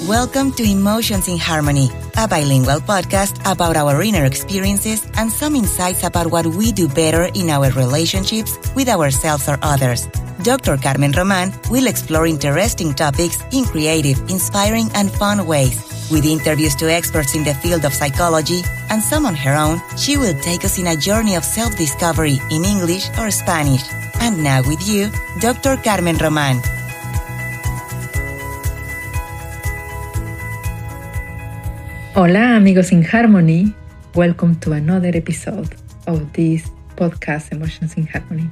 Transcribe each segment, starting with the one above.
Welcome to Emotions in Harmony, a bilingual podcast about our inner experiences and some insights about what we do better in our relationships with ourselves or others. Dr. Carmen Roman will explore interesting topics in creative, inspiring, and fun ways. With interviews to experts in the field of psychology and some on her own, she will take us in a journey of self-discovery in English or Spanish. And now with you, Dr. Carmen Roman. Hola amigos in Harmony, welcome to another episode of this podcast Emotions in Harmony.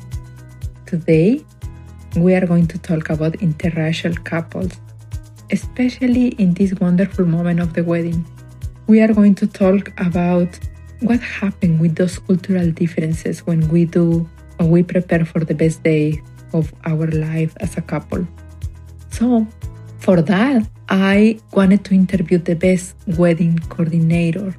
Today we are going to talk about interracial couples, especially in this wonderful moment of the wedding. We are going to talk about what happened with those cultural differences when we prepare for the best day of our life as a couple. So for that, I wanted to interview the best wedding coordinator.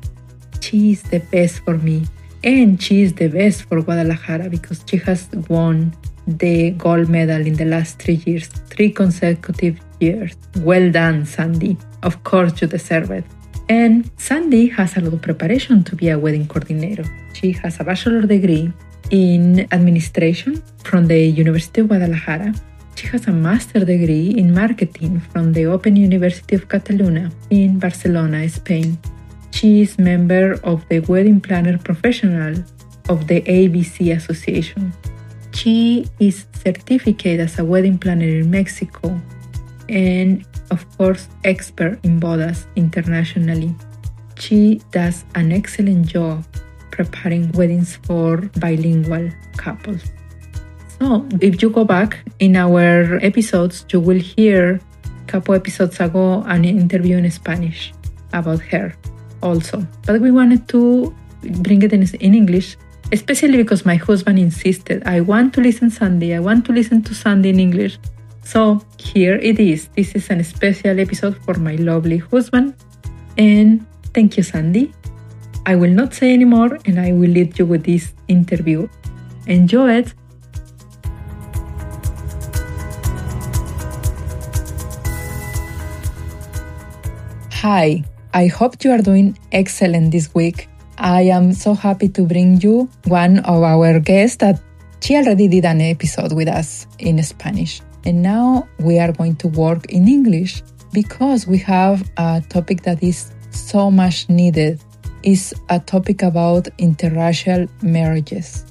She is the best for me, and she is the best for Guadalajara because she has won the gold medal in the last 3 years, 3 consecutive years. Well done, Sandy. Of course, you deserve it. And Sandy has a lot of preparation to be a wedding coordinator. She has a bachelor degree in administration from the University of Guadalajara. She has a master's degree in marketing from the Open University of Catalunya in Barcelona, Spain. She is member of the Wedding Planner Professional of the ABC Association. She is certificated as a wedding planner in Mexico and, of course, expert in bodas internationally. She does an excellent job preparing weddings for bilingual couples. So, if you go back in our episodes, you will hear a couple episodes ago an interview in Spanish about her also. But we wanted to bring it in English, especially because my husband insisted, I want to listen to Sandy in English. So here it is. This is a special episode for my lovely husband. And thank you, Sandy. I will not say anymore and I will leave you with this interview. Enjoy it. Hi, I hope you are doing excellent this week. I am so happy to bring you one of our guests that she already did an episode with us in Spanish. And now we are going to work in English because we have a topic that is so much needed. It's a topic about interracial marriages.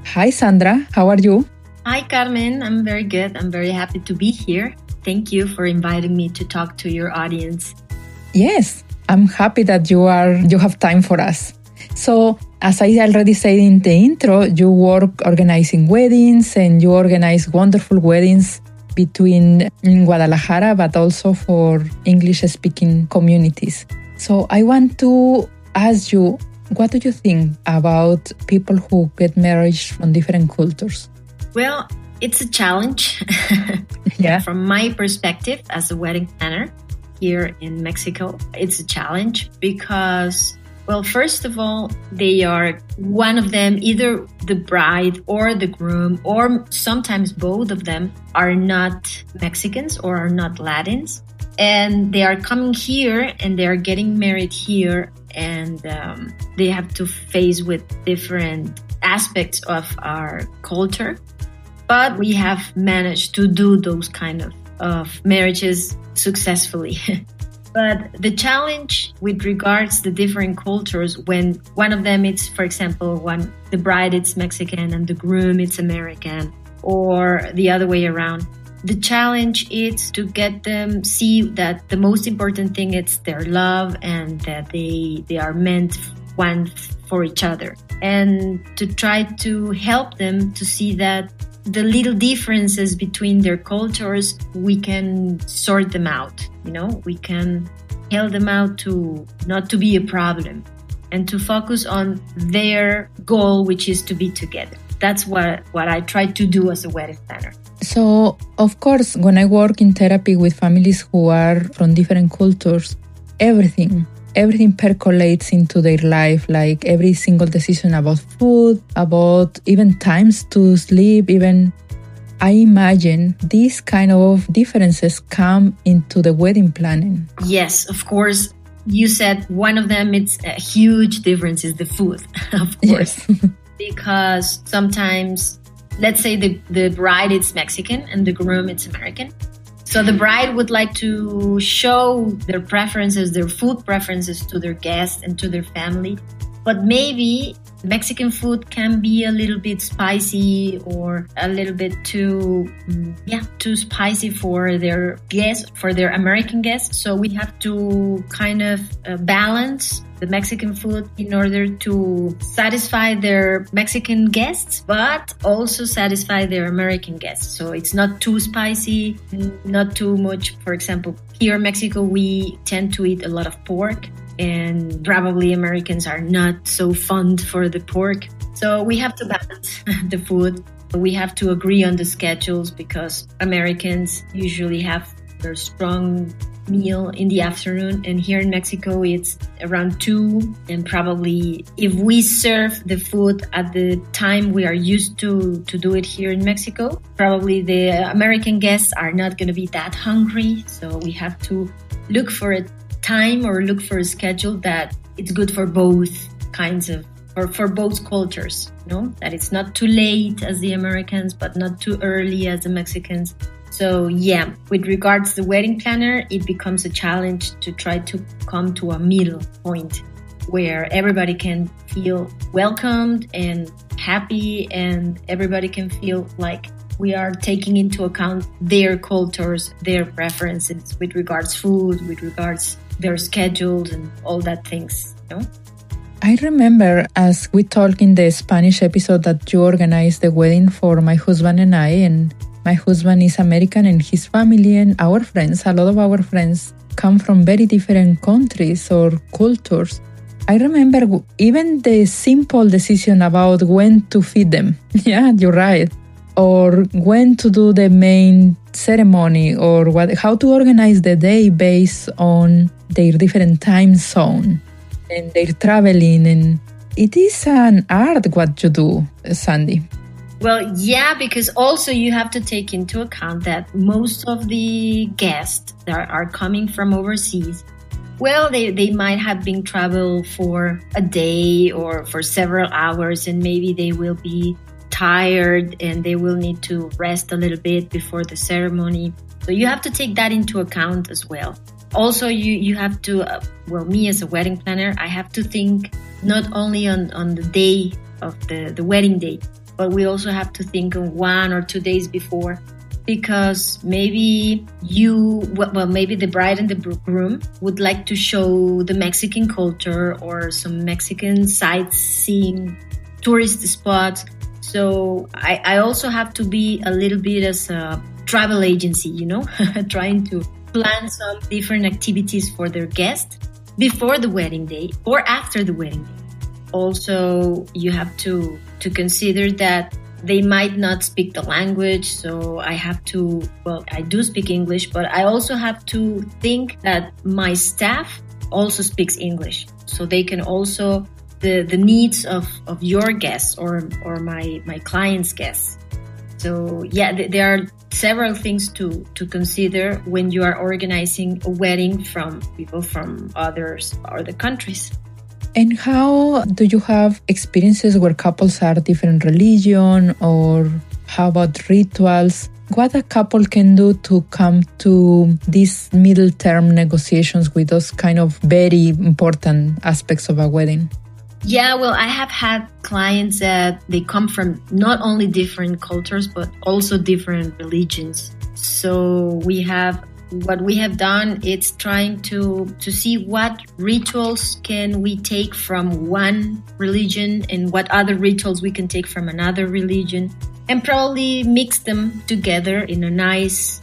Hi, Sandra. How are you? Hi, Carmen. I'm very good. I'm very happy to be here. Thank you for inviting me to talk to your audience. Yes, I'm happy that you have time for us. So, as I already said in the intro, you work organizing weddings and you organize wonderful weddings in Guadalajara, but also for English-speaking communities. So, I want to ask you, what do you think about people who get married from different cultures? Well, it's a challenge. Yeah. From my perspective as a wedding planner here in Mexico, it's a challenge because, well, first of all, they are one of them, either the bride or the groom, or sometimes both of them are not Mexicans or are not Latins. And they are coming here and they are getting married here and they have to face with different aspects of our culture. But we have managed to do those kind of marriages successfully. But the challenge with regards to different cultures, when one of them it's, for example, the bride it's Mexican and the groom it's American, or the other way around, the challenge is to get them see that the most important thing is their love and that they are meant one for each other, and to try to help them to see that the little differences between their cultures, we can sort them out. We can help them out to not to be a problem and to focus on their goal, which is to be together. That's what I try to do as a wedding planner. So, of course, when I work in therapy with families who are from different cultures, everything percolates into their life, like every single decision about food, about even times to sleep, even I imagine these kind of differences come into the wedding planning. Yes, of course. You said one of them, it's a huge difference, is the food, of course. Yes. Because sometimes, let's say the bride is Mexican and the groom is American. So the bride would like to show their preferences, their food preferences to their guests and to their family. But maybe Mexican food can be a little bit spicy or a little bit too spicy for their guests, for their American guests. So we have to kind of balance the Mexican food in order to satisfy their Mexican guests, but also satisfy their American guests. So it's not too spicy, not too much. For example, here in Mexico, we tend to eat a lot of pork. And probably Americans are not so fond for the pork. So we have to balance the food. We have to agree on the schedules because Americans usually have their strong meal in the afternoon. And here in Mexico, it's around 2. And probably if we serve the food at the time we are used to do it here in Mexico, probably the American guests are not going to be that hungry. So we have to look for a time or look for a schedule that it's good for both kinds of, or for both cultures, that it's not too late as the Americans, but not too early as the Mexicans. So yeah, with regards to the wedding planner, it becomes a challenge to try to come to a middle point where everybody can feel welcomed and happy and everybody can feel like we are taking into account their cultures, their preferences with regards food, with regards their schedules and all that things, I remember as we talked in the Spanish episode that you organized the wedding for my husband and I, and my husband is American and his family and our friends, a lot of our friends come from very different countries or cultures. I remember even the simple decision about when to feed them. Yeah, you're right. Or when to do the main ceremony or how to organize the day based on their different time zone and their traveling. And it is an art what you do, Sandy. Well, yeah, because also you have to take into account that most of the guests that are coming from overseas, well, they might have been travel for a day or for several hours, and maybe they will be tired and they will need to rest a little bit before the ceremony. So you have to take that into account as well. Also, you have to, me as a wedding planner, I have to think not only on the day of the wedding day, but we also have to think on 1 or 2 days before, because maybe maybe the bride and the groom would like to show the Mexican culture or some Mexican sightseeing tourist spots. So I also have to be a little bit as a travel agency, trying to plan some different activities for their guests before the wedding day or after the wedding day. Also, you have to consider that they might not speak the language. So I have to, I do speak English, but I also have to think that my staff also speaks English. So they can also the needs of your guests or my client's guests. So yeah, there are several things to consider when you are organizing a wedding from people from other countries. And how do you have experiences where couples are different religion, or how about rituals? What a couple can do to come to these middle term negotiations with those kind of very important aspects of a wedding? Yeah, well, I have had clients that they come from not only different cultures, but also different religions. So what we have done, it's trying to see what rituals can we take from one religion and what other rituals we can take from another religion, and probably mix them together in a nice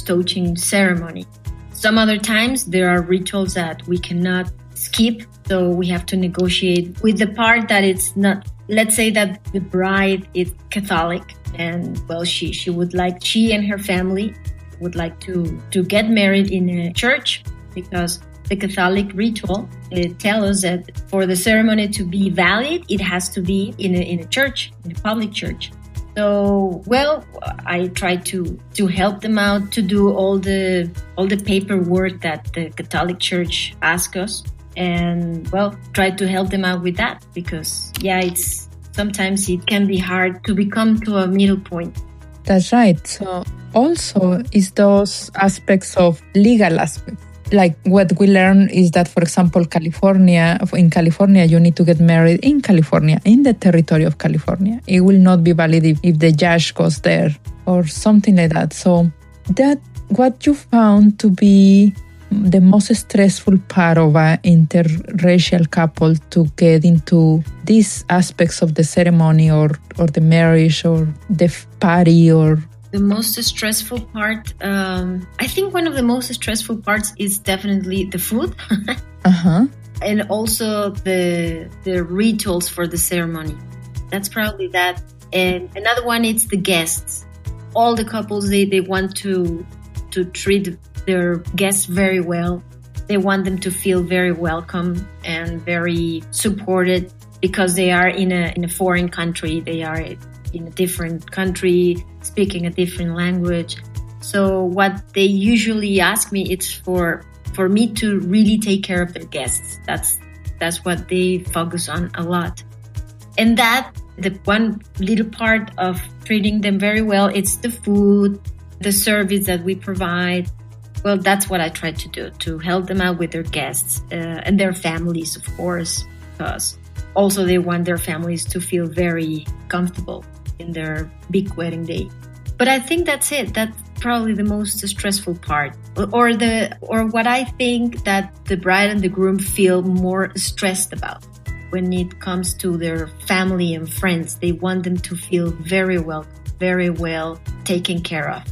touching ceremony. Some other times there are rituals that we cannot skip, so we have to negotiate with the part that it's not. Let's say that the bride is Catholic, and she and her family would like to get married in a church, because the Catholic ritual tells us that for the ceremony to be valid, it has to be in a church, in a public church. So, well, I try to help them out to do all the paperwork that the Catholic Church asks us, and well, try to help them out with that because sometimes it can be hard to become to a middle point. That's right. So also is those aspects of legal aspects. Like what we learn is that, for example, in California, you need to get married in California, in the territory of California. It will not be valid if the judge goes there or something like that. So that what you found to be the most stressful part of an interracial couple to get into these aspects of the ceremony or the marriage or the party or... The most stressful part, I think one of the most stressful parts is definitely the food. And also the rituals for the ceremony. That's probably that. And another one is the guests. All the couples, they want to treat their guests very well. They want them to feel very welcome and very supported because they are in a foreign country. They are in a different country, speaking a different language. So what they usually ask me, it's for me to really take care of their guests. That's what they focus on a lot. And that, the one little part of treating them very well, it's the food, the service that we provide. Well, that's what I try to do, to help them out with their guests and their families, of course, because also they want their families to feel very comfortable in their big wedding day. But I think that's it. That's probably the most stressful part, or what I think that the bride and the groom feel more stressed about when it comes to their family and friends. They want them to feel very well taken care of.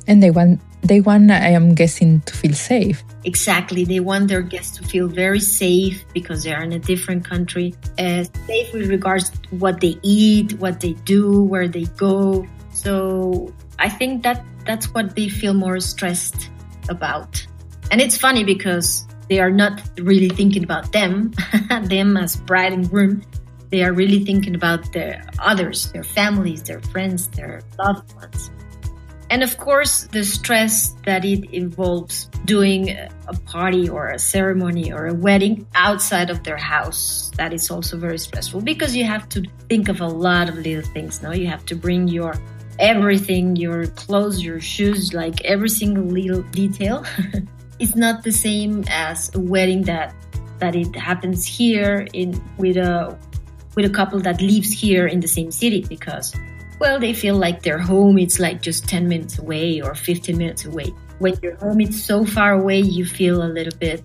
And they want, I am guessing, to feel safe. Exactly. They want their guests to feel very safe because they are in a different country. Safe with regards to what they eat, what they do, where they go. So I think that's what they feel more stressed about. And it's funny because they are not really thinking about them as bride and groom. They are really thinking about their others, their families, their friends, their loved ones. And of course, the stress that it involves doing a party or a ceremony or a wedding outside of their house, that is also very stressful because you have to think of a lot of little things. No, you have to bring your everything, your clothes, your shoes, like every single little detail. It's not the same as a wedding that it happens here with a couple that lives here in the same city because, well, they feel like their home is like just 10 minutes away or 15 minutes away. When your home is so far away, you feel a little bit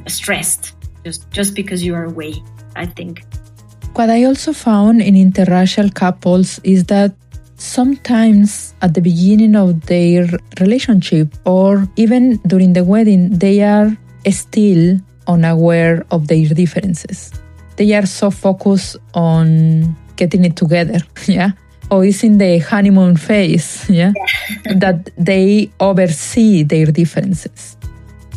stressed just because you are away, I think. What I also found in interracial couples is that sometimes at the beginning of their relationship or even during the wedding, they are still unaware of their differences. They are so focused on getting it together, yeah? Or it's in the honeymoon phase, that they oversee their differences.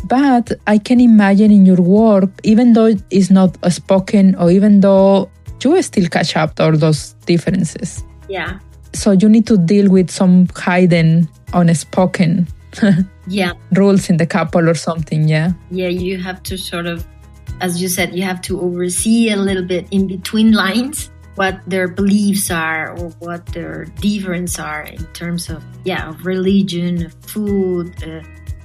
But I can imagine in your work, even though it's not spoken or even though you still catch up to all those differences. Yeah. So you need to deal with some hidden, unspoken rules in the couple or something, Yeah, you have to sort of, as you said, you have to oversee a little bit in between lines what their beliefs are or what their differences are in terms of religion, of food,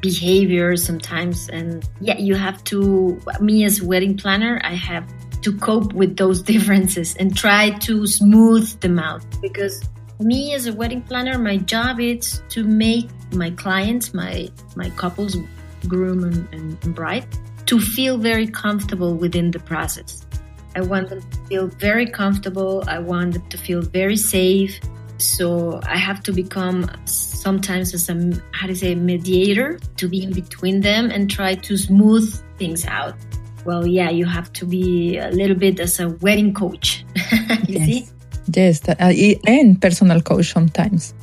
behavior sometimes. And you have to, me as a wedding planner, I have to cope with those differences and try to smooth them out. Because me as a wedding planner, my job is to make my clients, my couples, groom and bride, to feel very comfortable within the process. I want them to feel very comfortable. I want them to feel very safe. So I have to become sometimes as a mediator to be in between them and try to smooth things out. Well, you have to be a little bit as a wedding coach. You see? Yes, and personal coach sometimes.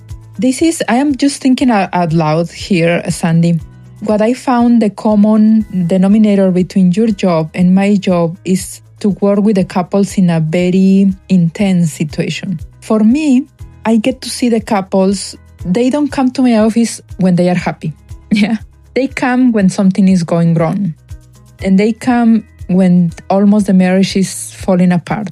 I am just thinking out loud here, Sandy. What I found the common denominator between your job and my job is to work with the couples in a very intense situation. For me, I get to see the couples. They don't come to my office when they are happy. Yeah. They come when something is going wrong. And they come when almost the marriage is falling apart.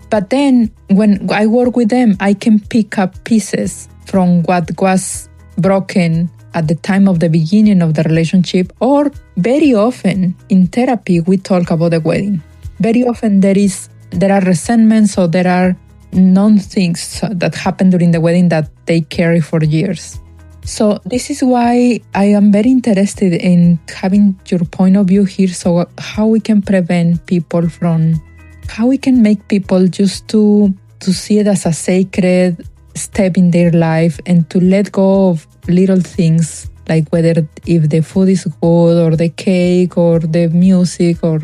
But then when I work with them, I can pick up pieces from what was broken at the time of the beginning of the relationship, or very often in therapy, we talk about the wedding. Very often there are resentments or there are non-things that happen during the wedding that they carry for years. So this is why I am very interested in having your point of view here. So how we can prevent people from, how we can make people just to see it as a sacred step in their life and to let go of little things, like whether if the food is good or the cake or the music. Or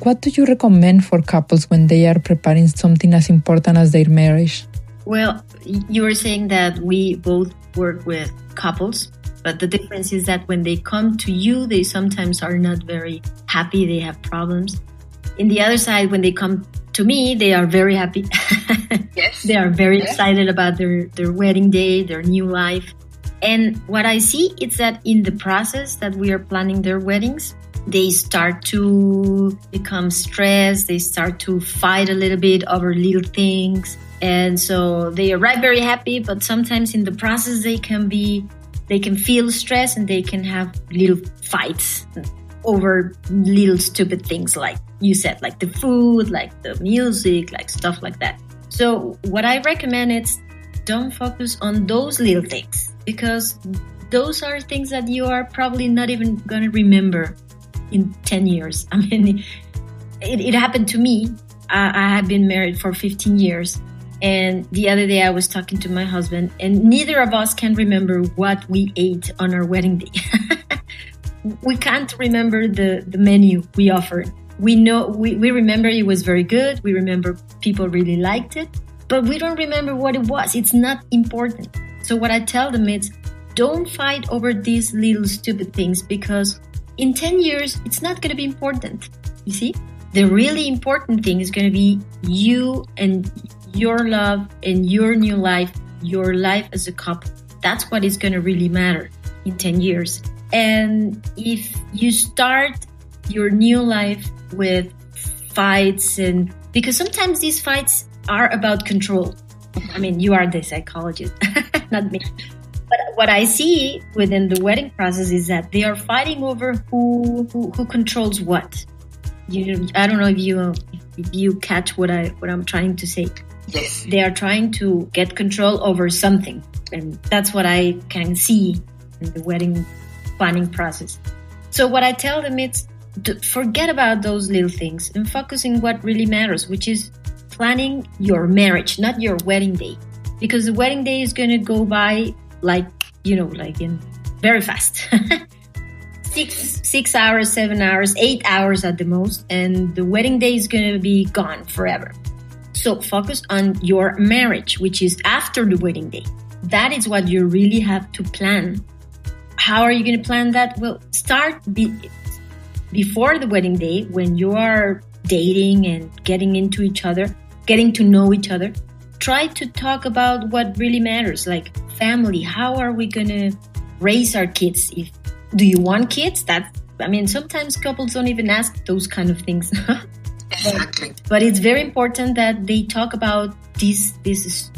what do you recommend for couples when they are preparing something as important as their marriage? Well, you were saying that we both work with couples, but the difference is that when they come to you, they sometimes are not very happy. They have problems. In the other side, when they come to me, they are very happy. Yes. They are very excited about their wedding day, their new life. And what I see is that in the process that we are planning their weddings, they start to become stressed. They start to fight a little bit over little things. And so they arrive very happy, but sometimes in the process they can feel stressed and they can have little fights over little stupid things, like you said, like the food, like the music, like stuff like that. So what I recommend is don't focus on those little things, because those are things that you are probably not even going to remember in 10 years. I mean, it happened to me. I have been married for 15 years. And the other day I was talking to my husband, and neither of us can remember what we ate on our wedding day. We can't remember the menu we offered. We know we remember it was very good. We remember people really liked it, but we don't remember what it was. It's not important. So what I tell them is, don't fight over these little stupid things, because in 10 years, it's not going to be important. You see, the really important thing is going to be you and your love and your new life, your life as a couple. That's what is going to really matter in 10 years. And if you start your new life with fights, and because sometimes these fights are about control. I mean, you are the psychologist, not me. But what I see within the wedding process is that they are fighting over who controls what. I don't know if you catch what I'm trying to say. Yes. They are trying to get control over something. And that's what I can see in the wedding planning process. So what I tell them is to forget about those little things and focus on what really matters, which is planning your marriage, not your wedding day. Because the wedding day is going to go by like in very fast. 6 hours, 7 hours, 8 hours at the most. And the wedding day is going to be gone forever. So focus on your marriage, which is after the wedding day. That is what you really have to plan. How are you going to plan that? Well, start before the wedding day, when you are dating and getting into each other, getting to know each other. Try to talk about what really matters, like family. How are we going to raise our kids? Do you want kids? Sometimes couples don't even ask those kind of things. Exactly. But it's very important that they talk about these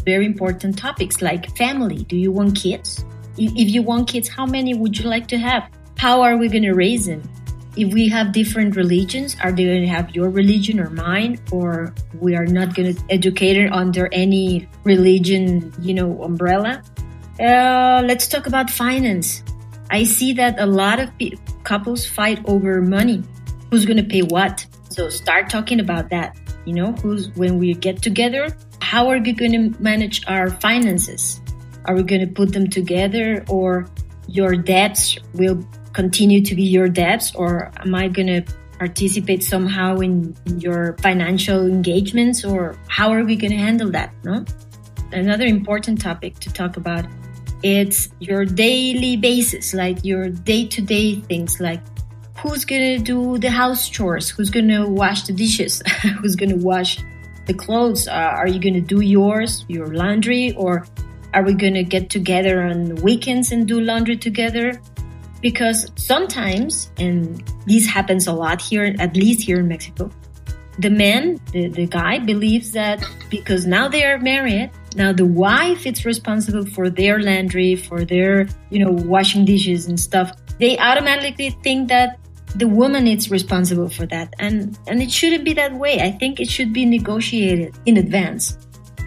very important topics like family. Do you want kids? If you want kids, how many would you like to have? How are we going to raise them? If we have different religions, are they going to have your religion or mine? Or we are not going to educate them under any religion, umbrella? Let's talk about finance. I see that a lot of couples fight over money. Who's going to pay what? So start talking about that. When we get together, how are we going to manage our finances? Are we going to put them together, or your debts will continue to be your debts, or am I going to participate somehow in your financial engagements, or how are we going to handle that? No? Another important topic to talk about, it's your daily basis, like your day-to-day things, like who's going to do the house chores, who's going to wash the dishes, who's going to wash the clothes. Are you going to do your laundry, or Are we going to get together on weekends and do laundry together? Because sometimes, and this happens a lot here, at least here in Mexico, the man, the guy believes that because now they are married, now the wife is responsible for their laundry, for their, washing dishes and stuff. They automatically think that the woman is responsible for that. And it shouldn't be that way. I think it should be negotiated in advance.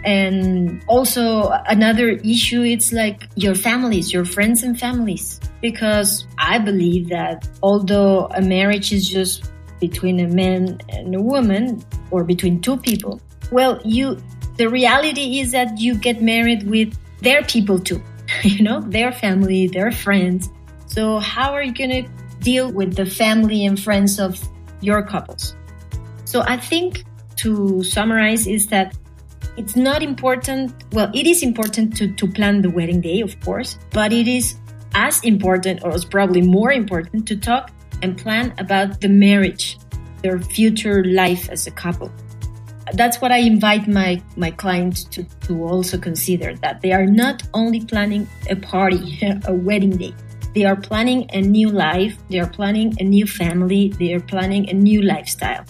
And also another issue, it's like your families, your friends and families. Because I believe that although a marriage is just between a man and a woman or between two people, well, the reality is that you get married with their people too, their family, their friends. So how are you going to deal with the family and friends of your couples? So I think to summarize is that it's not important. Well, it is important to plan the wedding day, of course, but it is as important, or it's probably more important, to talk and plan about the marriage, their future life as a couple. That's what I invite my clients to also consider, that they are not only planning a party, a wedding day. They are planning a new life. They are planning a new family. They are planning a new lifestyle.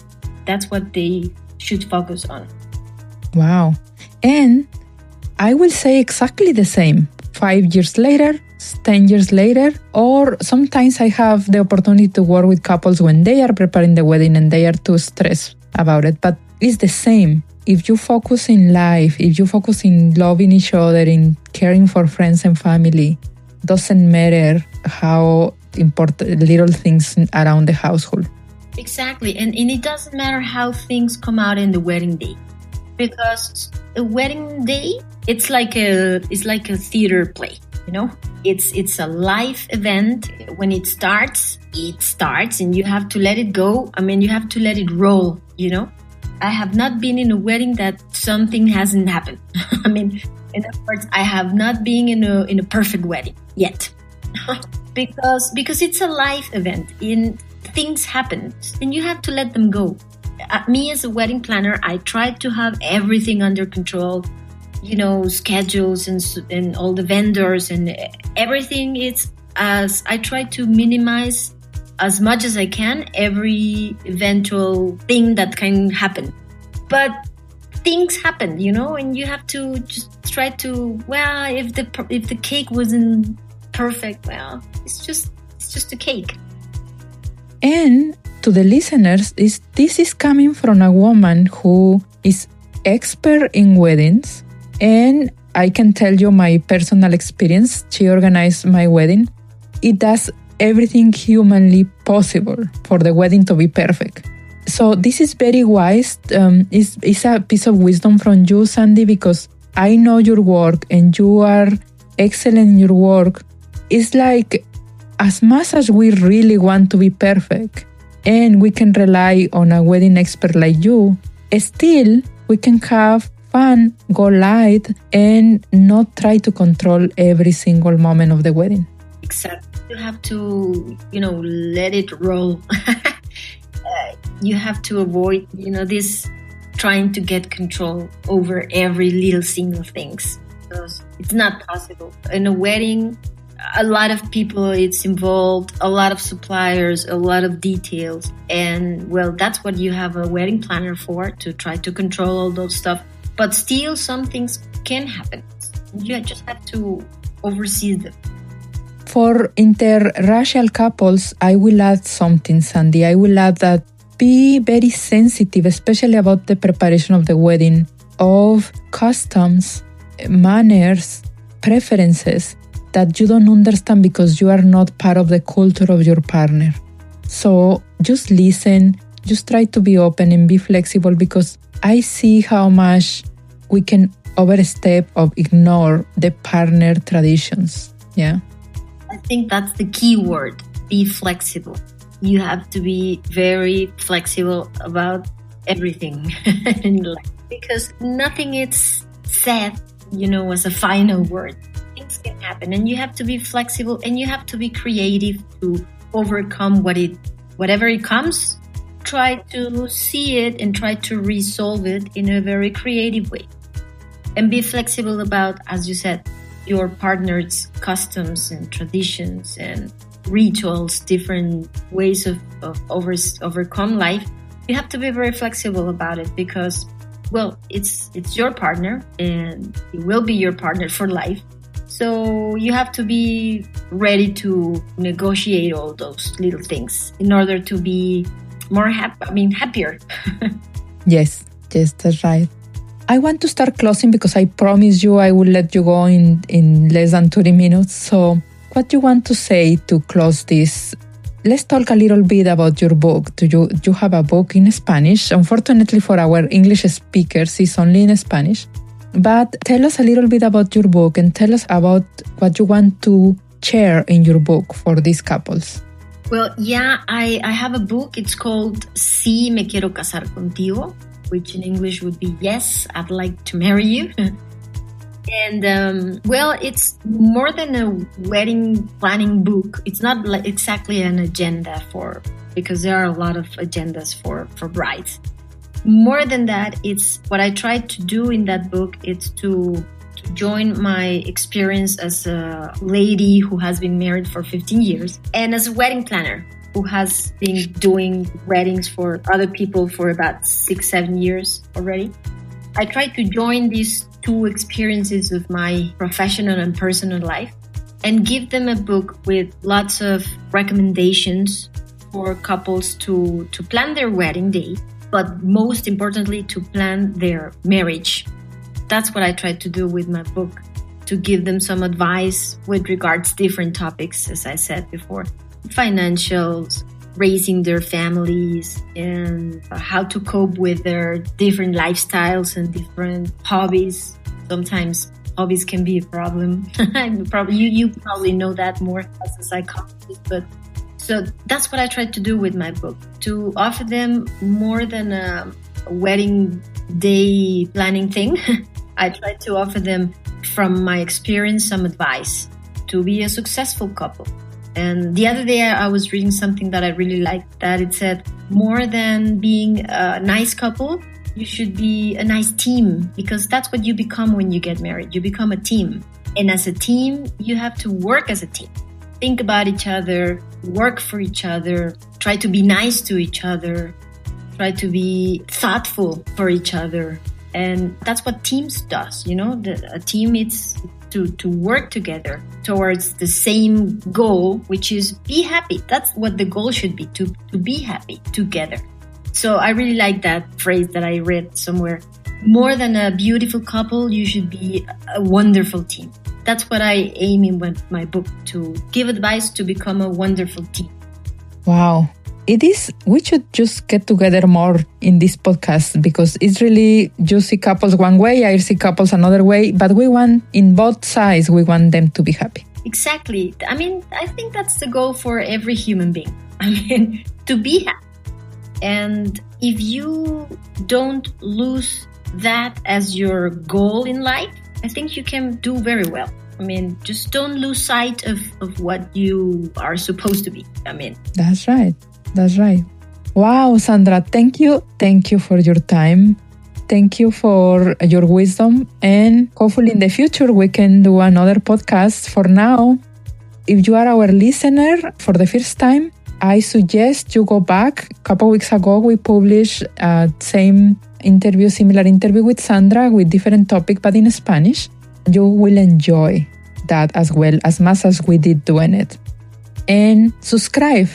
That's what they should focus on. Wow. And I will say exactly the same. 5 years later, 10 years later, or sometimes I have the opportunity to work with couples when they are preparing the wedding and they are too stressed about it. But it's the same. If you focus in life, if you focus in loving each other, in caring for friends and family, doesn't matter how important little things around the household. Exactly. And it doesn't matter how things come out in the wedding day. Because a wedding day, it's like a theater play, It's a live event. When it starts, and you have to let it go. You have to let it roll, I have not been in a wedding that something hasn't happened. In other words, I have not been in a perfect wedding yet. because it's a live event. Things happen, and you have to let them go. Me as a wedding planner, I try to have everything under control, schedules and all the vendors and everything. I try to minimize as much as I can every eventual thing that can happen. But things happen, and you have to just try to, if the cake wasn't perfect, it's just a cake. And to the listeners, this is coming from a woman who is expert in weddings. And I can tell you my personal experience. She organized my wedding. It does everything humanly possible for the wedding to be perfect. So this is very wise. It's a piece of wisdom from you, Sandy, because I know your work and you are excellent in your work. It's like as much as we really want to be perfect and we can rely on a wedding expert like you, still we can have fun, go light, and not try to control every single moment of the wedding. Exactly. You have to, let it roll. You have to avoid, this trying to get control over every little single things. Because it's not possible. In a wedding, a lot of people it's involved, a lot of suppliers, a lot of details. And that's what you have a wedding planner for, to try to control all those stuff. But still, some things can happen. You just have to oversee them. For interracial couples, I will add something, Sandy. I will add that be very sensitive, especially about the preparation of the wedding, of customs, manners, preferences that you don't understand because you are not part of the culture of your partner. So just listen, just try to be open and be flexible, because I see how much we can overstep or ignore the partner traditions. Yeah. I think that's the key word, be flexible. You have to be very flexible about everything in life, because nothing is said, as a final word. Things can happen, and you have to be flexible, and you have to be creative to overcome whatever it comes. Try to see it and try to resolve it in a very creative way. And be flexible about, as you said, your partner's customs and traditions and rituals, different ways of overcome life, you have to be very flexible about it because, well, it's your partner and it will be your partner for life. So you have to be ready to negotiate all those little things in order to be more happier. Yes, that's right. I want to start closing because I promised you I will let you go in less than 30 minutes. So what do you want to say to close this? Let's talk a little bit about your book. Do you have a book in Spanish? Unfortunately for our English speakers, it's only in Spanish. But tell us a little bit about your book and tell us about what you want to share in your book for these couples. Well, yeah, I have a book. It's called Sí, me quiero casar contigo, which in English would be Yes, I'd like to marry you. And, well, it's more than a wedding planning book. It's not like exactly an agenda because there are a lot of agendas for brides. More than that, it's what I tried to do in that book. It's to join my experience as a lady who has been married for 15 years and as a wedding planner who has been doing weddings for other people for about 6-7 years already. I tried to join these two experiences of my professional and personal life and give them a book with lots of recommendations for couples to plan their wedding day, but most importantly, to plan their marriage. That's what I tried to do with my book, to give them some advice with regards to different topics, as I said before, financials, raising their families, and how to cope with their different lifestyles and different hobbies. Sometimes hobbies can be a problem. You probably know that more as a psychologist, but so that's what I tried to do with my book, to offer them more than a wedding day planning thing. I tried to offer them, from my experience, some advice to be a successful couple. And the other day I was reading something that I really liked, that it said, more than being a nice couple, you should be a nice team, because that's what you become when you get married. You become a team. And as a team, you have to work as a team. Think about each other, work for each other, try to be nice to each other, try to be thoughtful for each other. And that's what teams does, a team is to work together towards the same goal, which is be happy. That's what the goal should be, to be happy together. So I really like that phrase that I read somewhere. More than a beautiful couple, you should be a wonderful team. That's what I aim in with my book, to give advice to become a wonderful team. Wow. It is, we should just get together more in this podcast, because it's really, you see couples one way, I see couples another way, but we want, in both sides, we want them to be happy. Exactly. I think that's the goal for every human being. To be happy. And if you don't lose that as your goal in life, I think you can do very well. Just don't lose sight of what you are supposed to be. That's right. That's right. Wow, Sandra, thank you. Thank you for your time. Thank you for your wisdom. And hopefully in the future, we can do another podcast. For now, if you are our listener for the first time, I suggest you go back. A couple of weeks ago, we published similar interview with Sandra with different topic, but in Spanish. You will enjoy that as well, as much as we did doing it. And subscribe.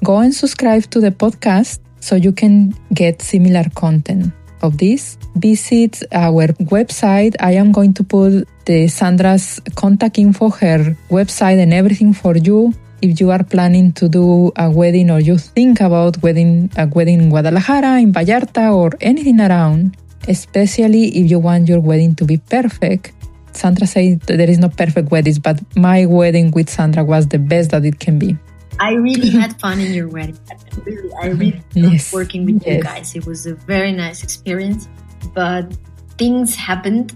Go and subscribe to the podcast so you can get similar content of this. Visit our website. I am going to put the Sandra's contact info, her website and everything for you. If you are planning to do a wedding, or you think about a wedding in Guadalajara, in Vallarta, or anything around, especially if you want your wedding to be perfect. Sandra said there is no perfect weddings, but my wedding with Sandra was the best that it can be. I really had fun in your wedding. I really loved working with you guys. It was a very nice experience, but things happened.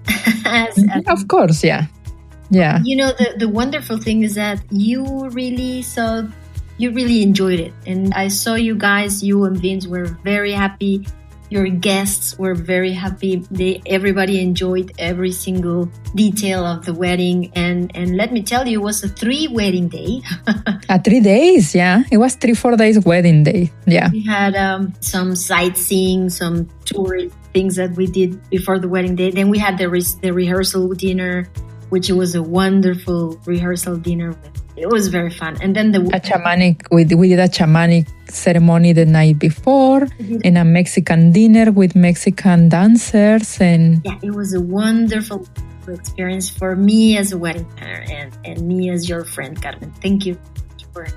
Of course, yeah. Yeah. The wonderful thing is that you really enjoyed it. And I saw you guys, you and Vince, were very happy. Your guests were very happy. Everybody enjoyed every single detail of the wedding. And let me tell you, it was a 3-wedding day. 3 days, yeah. It was 3-4 days wedding day, yeah. We had some sightseeing, some tourist things that we did before the wedding day. Then we had the rehearsal dinner, which was a wonderful rehearsal dinner. It was very fun. And then we did a shamanic ceremony the night before, and a Mexican dinner with Mexican dancers. And yeah, it was a wonderful experience for me as a wedding planner and me as your friend, Carmen. Thank you.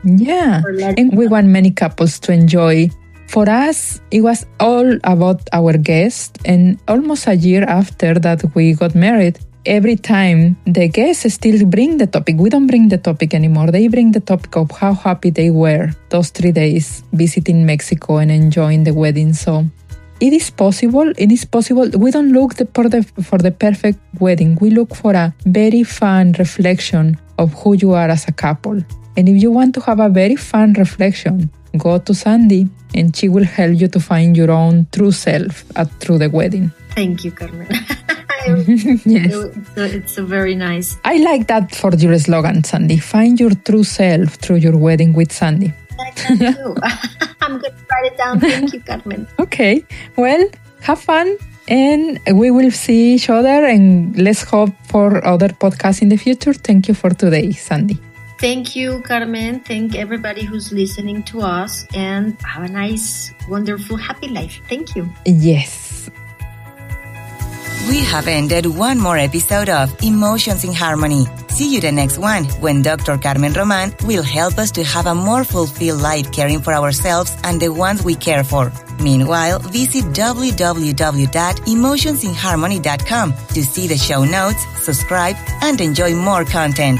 And we want many couples to enjoy. For us, it was all about our guests, and almost a year after that we got married, every time the guests still bring the topic. We don't bring the topic anymore. They bring the topic of how happy they were those 3 days visiting Mexico and enjoying the wedding. So it is possible. It is possible. We don't look for the perfect wedding. We look for a very fun reflection of who you are as a couple. And if you want to have a very fun reflection, go to Sandy and she will help you to find your own true self through the wedding. Thank you, Carmen. Yes. It's a very nice. I like that for your slogan, Sandy. Find your true self through your wedding with Sandy. I like that too. I'm going to write it down. Thank you, Carmen. Okay. Well, have fun. And we will see each other, and let's hope for other podcasts in the future. Thank you for today, Sandy. Thank you, Carmen. Thank everybody who's listening to us, and have a nice, wonderful, happy life. Thank you. Yes. We have ended one more episode of Emotions in Harmony. See you the next one, when Dr. Carmen Roman will help us to have a more fulfilled life caring for ourselves and the ones we care for. Meanwhile, visit www.emotionsinharmony.com to see the show notes, subscribe, and enjoy more content.